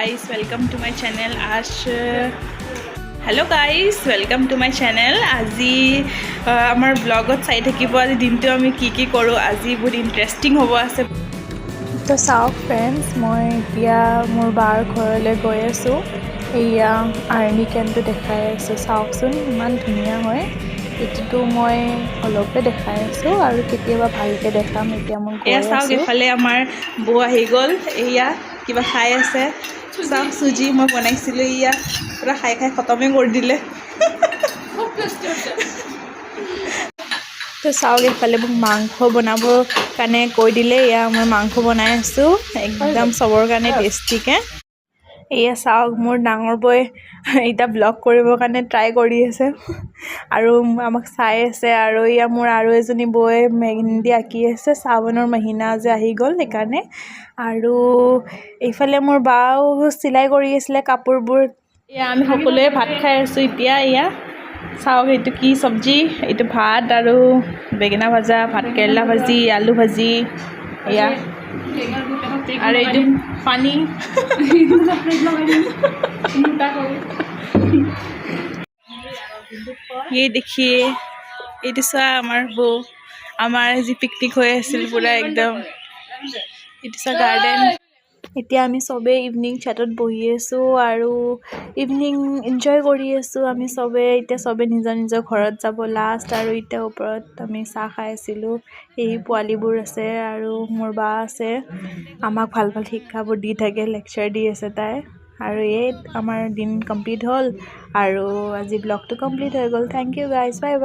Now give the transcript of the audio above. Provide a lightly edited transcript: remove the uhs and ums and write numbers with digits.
guys, welcome to my channel. Hello guys, welcome to my channel. আজি আমাৰ ব্লগত চাই থাকিব আজি দিনটো আমি কি কৰোঁ আজি বহুত ইন্টাৰেষ্টিং হ'ব আছে তো চাওক ফ্ৰেণ্ডছ মই এতিয়া মোৰ বাৰ ঘৰলৈ গৈ আছোঁ এয়া আৰ্মি কেম্পটো দেখাই আছোঁ চাওকচোন ইমান ধুনীয়া হয় এইটোতো মই অলপে দেখাই আছোঁ আৰু কেতিয়াবা ভালকৈ দেখাম এতিয়া মই গৈ আছোঁ চাওক এফালে আমাৰ বৌ আহি গ'ল এয়া কিবা খাই আছে চাওক চুজি মই বনাইছিলোঁ এয়া পুৰা খাই খতমে কৰি দিলে তো চাওক এফালে মোক মাংস বনাবৰ কাৰণে কৈ দিলে এয়া মই মাংস বনাই আছোঁ একদম চবৰ কাৰণে টেষ্টিকৈ এয়া চাওক মোৰ ডাঙৰ বৈ এতিয়া ব্লগ কৰিবৰ কাৰণে ট্ৰাই কৰি আছে আৰু আমাক চাই আছে আৰু এয়া মোৰ আৰু এজনী বৈ মেহেন্দি আঁকি আছে শ্ৰাৱণৰ মহিনা যে আহি গ'ল সেইকাৰণে আৰু এইফালে মোৰ বাও চিলাই কৰি আছিলে কাপোৰবোৰ এয়া আমি সকলোৱে ভাত খাই আছোঁ এতিয়া এয়া চাওক এইটো কি চব্জি এইটো ভাত আৰু বেঙেনা ভাজা ভাত কেৰেলা ভাজি আলু ভাজি এয়া আৰু এইটো পানী ये देखिए এইটো চোৱা আমাৰ বৌ আমাৰ যি পিকনিক হৈ আছিল পুৰা একদম এইটো চোৱা গাৰ্ডেন এতিয়া আমি চবেই ইভিনিং চাটত বহি আছোঁ আৰু ইভিনিং এনজয় কৰি আছোঁ আমি চবেই এতিয়া চবেই নিজৰ নিজৰ ঘৰত যাব লাষ্ট আৰু এতিয়া ওপৰত আমি চাহ খাই আছিলোঁ এই পোৱালিবোৰ আছে আৰু মোৰ বা আছে আমাক ভাল ভাল শিক্ষাবোৰ দি থাকে লেকচাৰ দি আছে তাই আৰু এই আমাৰ দিন কমপ্লিট হ'ল আৰু আজি ব্লগটো কমপ্লিট হৈ গ'ল thank you guys bye by